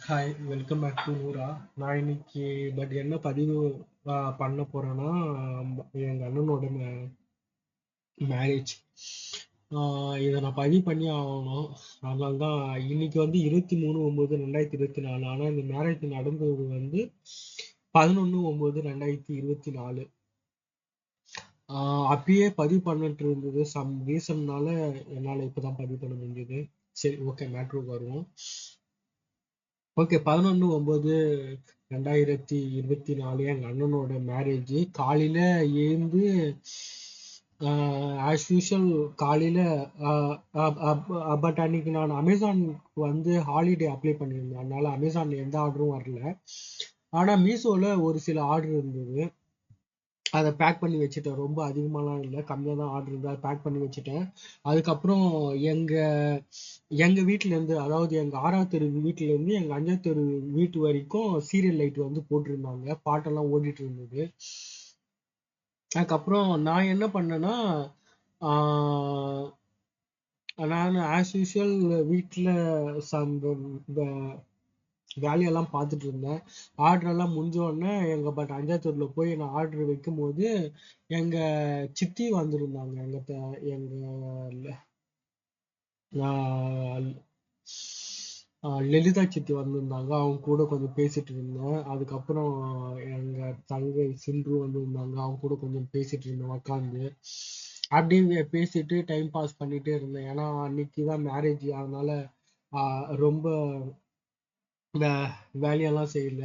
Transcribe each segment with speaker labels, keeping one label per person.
Speaker 1: Hi, welcome back to Noora. நான் இன்னைக்கு என்ன பதிவு பண்ண போறேன்னா, எங்க அண்ணனோட மேரேஜ். இதை நான் பதிவு பண்ணி ஆகணும். அதனால தான் இன்னைக்கு 23/9/2024. ஆனால் இந்த மேரேஜ் நடந்தது 11/9/2024. அப்பயே பதிவு பண்ணிட்டு இருந்தது. சம் ரீசன்னால என்னால் இப்போதான் பதிவு பண்ண முடிஞ்சது. சரி, ஓகே, மேட்ருக்கு வருவோம். ஓகே, 11/9/2024 எங்க அண்ணனோட மேரேஜ். காலையில எழுந்து ஆஸ் யூஷுவல் காலையில பட் அன்னைக்கு நான் அமேசான் ஹாலிடே அப்ளை பண்ணியிருந்தேன். அதனால அமேசான்ல எந்த ஆர்டரும் வரல. ஆனா மீஷோல ஒரு சில ஆர்டர் இருந்தது. அதை பேக் பண்ணி வச்சுட்டேன். ரொம்ப அதிகமாலாம் இல்லை, கம்மியாக தான் ஆர்டர் இருந்தால் பேக் பண்ணி வச்சுட்டேன். அதுக்கப்புறம் எங்க எங்க வீட்டுல இருந்து, அதாவது எங்க 6வது தெரு வீட்டுல இருந்து எங்க 5வது தெரு வீட்டு வரைக்கும் சீரியல் லைட் போட்டிருந்தாங்க. பாட்டெல்லாம் ஓடிட்டு இருந்தது. அதுக்கப்புறம் நான் என்ன பண்ணேன்னா, ஆஹ் நான் ஆஸ் யூஷுவல் வீட்டில் சம் வேலையெல்லாம் பார்த்துட்டு இருந்தேன். ஆர்டர் எல்லாம் முடிஞ்ச உடனே பட் 5வது தெருவுல போய் நான் ஆர்டர் வைக்கும் போது எங்க சித்தி வந்திருந்தாங்க. எங்க ஆஹ் லலிதா சித்தி வந்திருந்தாங்க. அவங்க கூட கொஞ்சம் பேசிட்டு இருந்தேன். அதுக்கப்புறம் எங்க தங்கை சின்று வந்திருந்தாங்க. அவங்க கூட கொஞ்சம் பேசிட்டு இருந்தேன் உட்காந்து. அப்படியே பேசிட்டு டைம் பாஸ் பண்ணிட்டே இருந்தேன். ஏன்னா அன்னைக்கு தான் மேரேஜ். அதனால ரொம்ப வேலையெல்லாம் செய்யல.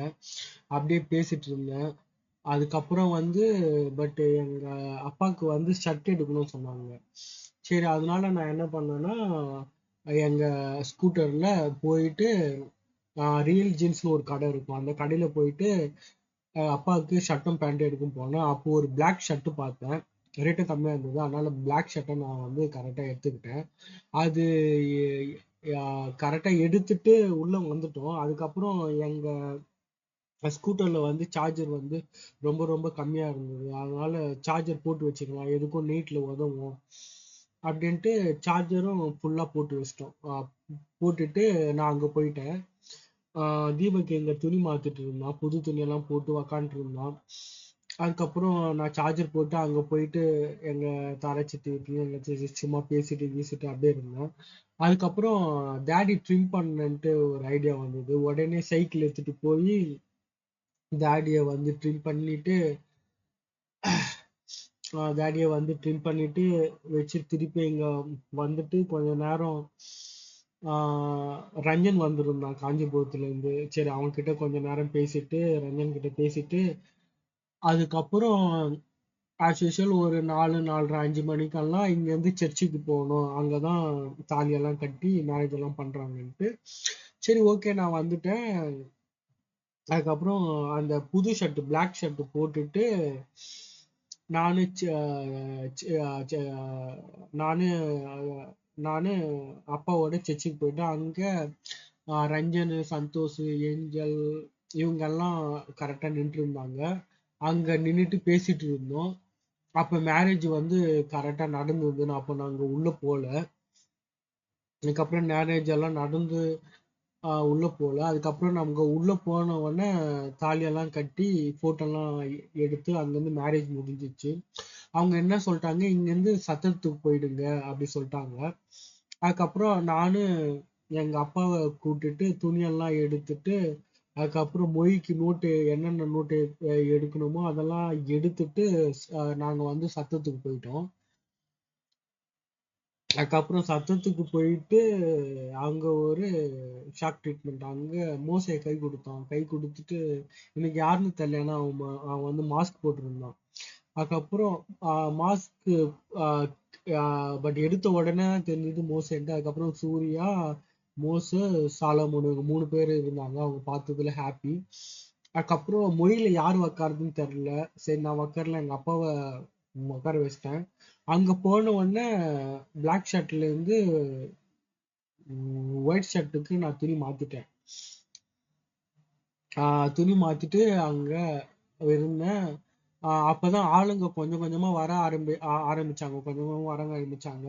Speaker 1: அப்படியே பேசிட்டு இருந்தேன். அதுக்கப்புறம் பட் எங்க அப்பாவுக்கு ஷர்ட் எடுக்கணும்னு சொன்னாங்க. சரி, அதனால நான் என்ன பண்ணேன்னா, எங்க ஸ்கூட்டர்ல போயிட்டு ரியல் ஜீன்ஸ்னு ஒரு கடை இருக்கும். அந்த கடையில போயிட்டு அப்பாவுக்கு ஷர்ட்டும் பேண்ட்டும் எடுக்கும் போனேன். அப்போ ஒரு பிளாக் ஷர்ட் பார்த்தேன். ரேட்டு கம்மியாக இருந்தது. அதனால பிளாக் ஷர்ட்டை நான் கரெக்டாக எடுத்துக்கிட்டேன். அது கரெக்டாக எடுத்துட்டு உள்ள வந்துட்டோம். அதுக்கப்புறம் எங்க ஸ்கூட்டர்ல சார்ஜர் ரொம்ப ரொம்ப கம்மியா இருந்தது. அதனால சார்ஜர் போட்டு வச்சுக்கலாம், எதுக்கும் நைட்ல உதவும் அப்படின்ட்டு சார்ஜரும் ஃபுல்லா போட்டு வச்சிட்டோம். போட்டுட்டு நான் அங்க போயிட்டேன். தீபக் எங்க துணி மாத்திட்டு இருந்தான். புது துணியெல்லாம் போட்டு உக்காந்துட்டு இருந்தான். அதுக்கப்புறம் நான் சார்ஜர் போட்டு அங்க போயிட்டு எங்க தரச்சிட்டு வீட்லயும் எங்க சும்மா பேசிட்டு கீசிட்டு அப்படியே இருந்தேன். அதுக்கப்புறம் டேடி ட்ரிம் பண்ணன்ட்டு ஒரு ஐடியா வந்தது. உடனே சைக்கிள் எடுத்துட்டு போய் டேடியை ட்ரிம் பண்ணிட்டு வச்சு திருப்பி இங்க வந்துட்டு கொஞ்ச நேரம் ரஞ்சன் வந்திருந்தான் காஞ்சிபுரத்துல இருந்து. சரி, அவன் கிட்ட கொஞ்ச நேரம் பேசிட்டு ரஞ்சன் கிட்ட பேசிட்டு அதுக்கப்புறம் ஆஸ் யூஷுவல் ஒரு 4, 4:30, 5 மணிக்கெல்லாம் இங்க இருந்து சர்ச்சுக்கு போகணும். அங்கதான் தாலியெல்லாம் கட்டி மேரேஜ் எல்லாம் பண்றாங்கன்ட்டு. சரி, ஓகே, நான் வந்துட்டேன். அதுக்கப்புறம் அந்த புது ஷர்ட் பிளாக் ஷர்ட் போட்டுட்டு நானு நானு நானு அப்பாவோட சர்ச்சுக்கு போயிட்டு அங்க ரஞ்சன், சந்தோஷ், ஏஞ்சல் இவங்கெல்லாம் கரெக்டா நின்று இருந்தாங்க. அங்க நின்றுட்டு பேசிட்டு இருந்தோம். அப்ப மேரேஜ் கரெக்டா நடந்ததுன்னு அப்ப நாங்க உள்ள போல. அதுக்கப்புறம் மேரேஜ் எல்லாம் நடந்து உள்ள போல. அதுக்கப்புறம் நமக்கு உள்ள போன உடனே தாலியெல்லாம் கட்டி போட்டோலாம் எடுத்து அங்கிருந்து மேரேஜ் முடிஞ்சிச்சு. அவங்க என்ன சொல்லிட்டாங்க, இங்கிருந்து சத்திரத்துக்கு போயிடுங்க அப்படி சொல்லிட்டாங்க. அதுக்கப்புறம் நானு எங்க அப்பாவை கூட்டிட்டு துணியெல்லாம் எடுத்துட்டு அதுக்கப்புறம் மொய்க்கு நோட்டு என்னென்ன நோட்டு எடுக்கணுமோ அதெல்லாம் எடுத்துட்டு நாங்க சத்திரத்துக்கு போயிட்டோம். அதுக்கப்புறம் சத்தத்துக்கு போயிட்டு அங்க ஒரு ஷாக் ட்ரீட்மெண்ட். அங்க மோசையை கை கொடுத்துட்டு எனக்கு யாருன்னு தெரியல. ஏன்னா அவன் மாஸ்க் போட்டிருந்தான். அதுக்கப்புறம் மாஸ்க் பட் எடுத்த உடனே தான் தெரிஞ்சது மோசன்ட்டு. அதுக்கப்புறம் சூர்யா, மோசு, சாலமோனு 3 பேர் இருந்தாங்க. அவங்க பார்த்ததுல ஹாப்பி. அதுக்கப்புறம் மொயில யார் உக்காருதுன்னு தெரியல. சரி, நான் உக்காரல, எங்க அப்பாவை உட்கார வச்சிட்டேன். அங்க போன உடனே பிளாக் ஷர்ட்ல இருந்து ஒயிட் ஷர்ட்டுக்கு நான் துணி மாத்திட்டேன். துணி மாத்திட்டு அங்க இருந்தேன். அப்பதான் ஆளுங்க கொஞ்சம் கொஞ்சமா வர ஆரம்பிச்சாங்க. கொஞ்சம் கொஞ்சமா வர ஆரம்பிச்சாங்க.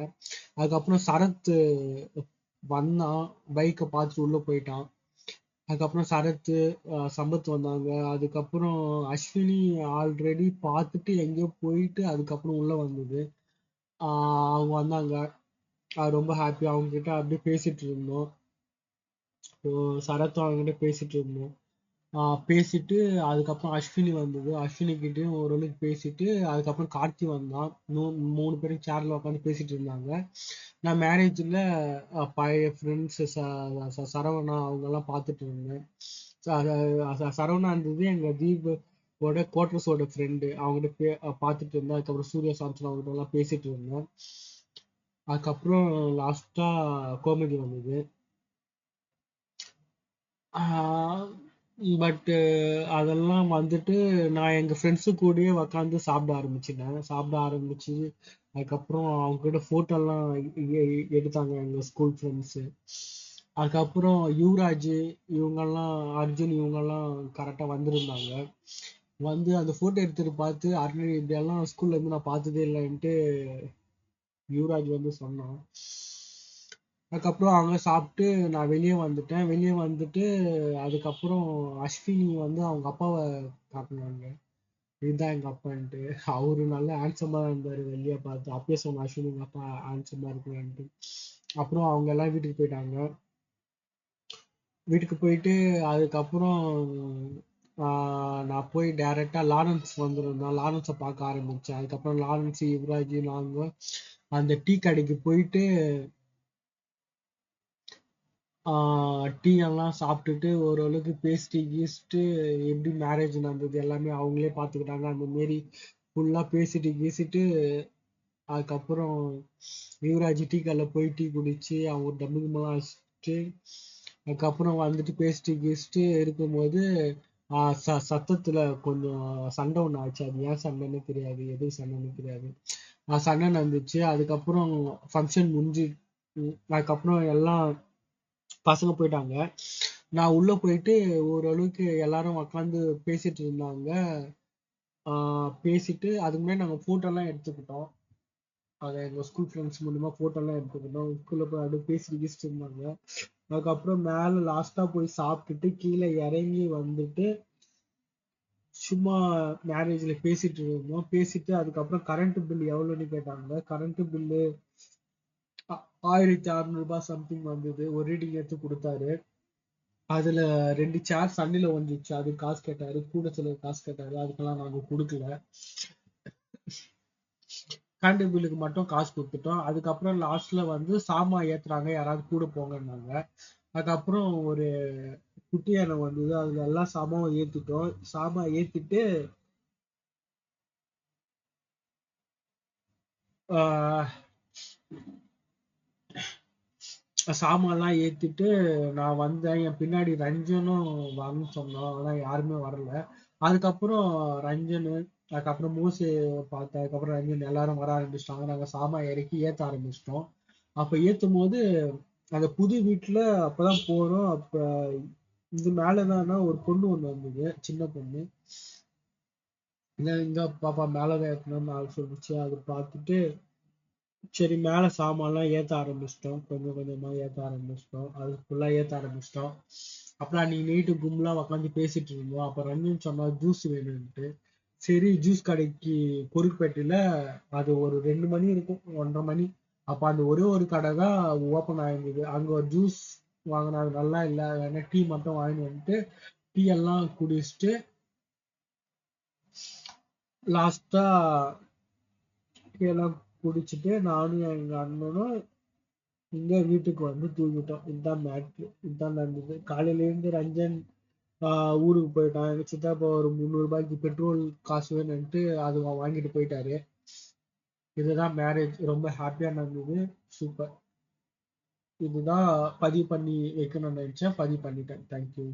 Speaker 1: அதுக்கப்புறம் சரத் வந்தான், பைக்கை பார்த்துட்டு உள்ள போயிட்டான். அதுக்கப்புறம் சரத், சம்பத் வந்தாங்க. அதுக்கப்புறம் அஸ்வினி ஆல்ரெடி பார்த்துட்டு எங்கேயோ போயிட்டு அதுக்கப்புறம் உள்ள வந்தது. அவங்க வந்தாங்க. ரொம்ப ஹாப்பி. அவங்க கிட்ட அப்படியே பேசிட்டு இருந்தோம். சரத்தும் அவங்க கிட்ட பேசிட்டு இருந்தோம். பேசிட்டு அதுக்கப்புறம் அஸ்வினி வந்தது. அஸ்வினி கிட்டயும் ஓரளவுக்கு பேசிட்டு அதுக்கப்புறம் கார்த்தி வந்தான். மூணு பேரும் சேர்ல உட்காந்து பேசிட்டு இருந்தாங்க. நான் மேரேஜ்ல பழைய ஃப்ரெண்ட்ஸ் சரவணா அவங்க எல்லாம் பார்த்துட்டு இருந்தேன். சரவணா இருந்தது எங்க தீபோட குவார்டர்ஸோட ஃப்ரெண்டு. அவங்ககிட்ட பார்த்துட்டு இருந்தேன். அதுக்கப்புறம் சூர்யா சாம்சன் அவங்ககிட்ட எல்லாம் பேசிட்டு இருந்தேன். அதுக்கப்புறம் லாஸ்டா கோமதி வந்தது. பட்டு அதெல்லாம் வந்துட்டு நான் எங்கள் ஃப்ரெண்ட்ஸு கூடயே உக்காந்து சாப்பிட ஆரம்பிச்சிட்டேன். சாப்பிட ஆரம்பிச்சு அதுக்கப்புறம் அவங்க கூட ஃபோட்டோலாம் எடுத்தாங்க எங்கள் ஸ்கூல் ஃப்ரெண்ட்ஸு. அதுக்கப்புறம் யுவராஜ் இவங்கெல்லாம், அர்ஜுன் இவங்கெல்லாம் கரெக்டாக வந்திருந்தாங்க. வந்து அந்த ஃபோட்டோ எடுத்துட்டு பார்த்து அருண் இப்படியெல்லாம் ஸ்கூல்ல இருந்து நான் பார்த்ததே இல்லைன்ட்டு யுவராஜ் வந்து சொன்னான். அதுக்கப்புறம் அவங்க சாப்பிட்டு நான் வெளியே வந்துட்டேன். வெளியே வந்துட்டு அதுக்கப்புறம் அஸ்வினி வந்து அவங்க அப்பாவை காட்டினாங்க. இதுதான் எங்க அப்பான்ட்டு. அவரு நல்லா ஹேண்ட்ஸமா இருந்தாரு வெளியே பார்த்து. அப்பயே சொன்ன அஸ்வினி எங்க அப்பா ஹேண்ட்ஸமா இருக்குன்ட்டு. அப்புறம் அவங்க எல்லாம் வீட்டுக்கு போயிட்டாங்க. வீட்டுக்கு போயிட்டு அதுக்கப்புறம் நான் போய் டைரக்டா லாரன்ஸ் வந்துருந்தேன். லாரன்ஸை பார்க்க ஆரம்பிச்சேன். அதுக்கப்புறம் லாரன்ஸ், யுவராஜ் நாங்க அந்த டீ கடைக்கு போயிட்டு டீ எல்லாம் சாப்பிட்டுட்டு ஓரளவுக்கு பேசிட்டு கீசிட்டு எப்படி மேரேஜ் நடந்தது எல்லாமே அவங்களே பார்த்துக்கிட்டாங்க. அந்த மாரி ஃபுல்லா பேசிட்டு கீசிட்டு அதுக்கப்புறம் யுவராஜ் டீ கடையில் போய் டீ குடிச்சு அவங்க டம்முகமெல்லாம் வச்சுட்டு அதுக்கப்புறம் வந்துட்டு பேசிட்டு கீசிட்டு இருக்கும்போது சத்தத்துல கொஞ்சம் சண்டை ஒன்று ஆச்சு. அது ஏன் சண்டைன்னு தெரியாது, எது சண்டைன்னு தெரியாது. சண்டை நடந்துச்சு. அதுக்கப்புறம் ஃபங்க்ஷன் முடிஞ்சு அதுக்கப்புறம் எல்லாம் பசங்க போயிட்டாங்க. நான் உள்ள போயிட்டு ஓரளவுக்கு எல்லாரும் உக்காந்து பேசிட்டு இருந்தாங்க. பேசிட்டு அதுக்கு முன்னாடி நாங்கள் ஃபோட்டோலாம் எடுத்துக்கிட்டோம். அதை எங்கள் ஸ்கூல் ஃப்ரெண்ட்ஸ் மூலியமா ஃபோட்டோலாம் எடுத்துக்கிட்டோம். ஸ்கூலில் போய் அப்படியே பேசிட்டு கீசிட்டு இருந்தாங்க. அதுக்கப்புறம் மேலே லாஸ்ட்டாக போய் சாப்பிட்டுட்டு கீழே இறங்கி வந்துட்டு சும்மா மேரேஜில் பேசிட்டு இருந்தோம். பேசிட்டு அதுக்கப்புறம் கரண்ட் பில் எவ்வளோன்னு கேட்டாங்க. கரண்ட் பில்லு 1600 சம்திங் வந்தது. ஒரு ரீடிங் எடுத்து கொடுத்தாரு. அதுல 2 சேர் சண்டையில வந்துச்சு. அது காசு கேட்டாரு, கூட சில காசு கேட்டாரு. அதுக்கெல்லாம் நாங்க கொடுக்கல. கரண்ட் பில்லுக்கு மட்டும் காசு கொடுத்துட்டோம். அதுக்கப்புறம் லாஸ்ட்ல வந்து சாமா ஏத்துறாங்க, யாராவது கூட போங்கன்னாங்க. அதுக்கப்புறம் ஒரு குட்டி யானை வந்தது. அதுல எல்லா சாமாவும் ஏத்திட்டோம். சாமா ஏத்திட்டு ஆஹ் சாமான்லாம் ஏத்திட்டு நான் வந்தேன். என் பின்னாடி ரஞ்சனும் வரணும்னு சொன்னோம், ஆனா யாருமே வரல. அதுக்கப்புறம் ரஞ்சனு, அதுக்கப்புறம் மூசி பார்த்தேன். அதுக்கப்புறம் ரஞ்சன் எல்லாரும் வர ஆரம்பிச்சிட்டாங்க. நாங்க சாமான் இறக்கி ஏத்த ஆரம்பிச்சிட்டோம். அப்ப ஏத்தும் போது அந்த புது வீட்டுல அப்பதான் போறோம். அப்ப இது மேலதான்னா ஒரு பொண்ணு ஒண்ணு வந்தது, சின்ன பொண்ணு. இங்க பாப்பா மேலதான் ஏத்தணும்னு ஆள் சொல்லிச்சு. அதை பார்த்துட்டு சரி மேல சாமான்லாம் ஏத்த ஆரம்பிச்சிட்டோம். கொஞ்சம் கொஞ்சமா ஏத்த ஆரம்பிச்சிட்டோம். அது ஃபுல்லா ஏத்த ஆரம்பிச்சிட்டோம். அப்புறம் அன்னைக்கு நைட்டு கும்பலா உட்காந்து பேசிட்டு இருந்தோம். அப்ப ரஞ்சன் சொன்னா ஜூஸ் வேணும்ட்டு. சரி ஜூஸ் கடைக்கு பொறுப்பேட்டில அது ஒரு 2 மணி இருக்கும், 1:30 மணி. அப்ப அந்த ஒரே ஒரு கடை தான் ஓப்பன் ஆயிருந்தது. அங்க ஒரு ஜூஸ் வாங்கினாங்க, நல்லா இல்லை, வேணா டீ மட்டும் வாங்கிட்டு வந்துட்டு டீ எல்லாம் குடிச்சிட்டு லாஸ்டா டீ எல்லாம் குடிச்சிட்டு நானும் எங்க அண்ணனும் இங்க வீட்டுக்கு வந்து தூங்கிட்டோம். இதுதான் மேட்ரு, இதுதான் நடந்தது. காலையில இருந்து ரஞ்சன் ஊருக்கு போயிட்டான். எங்க சித்தப்பா ஒரு 300 ரூபாய்க்கு பெட்ரோல் காசு வேணும்ட்டு அது வாங்கிட்டு போயிட்டாரு. இதுதான் மேரேஜ். ரொம்ப ஹாப்பியா நடந்தது. சூப்பர். இதுதான் பதிவு பண்ணி வைக்கணும்னு நினைச்சேன், பதிவு பண்ணிட்டேன். தேங்க்யூ.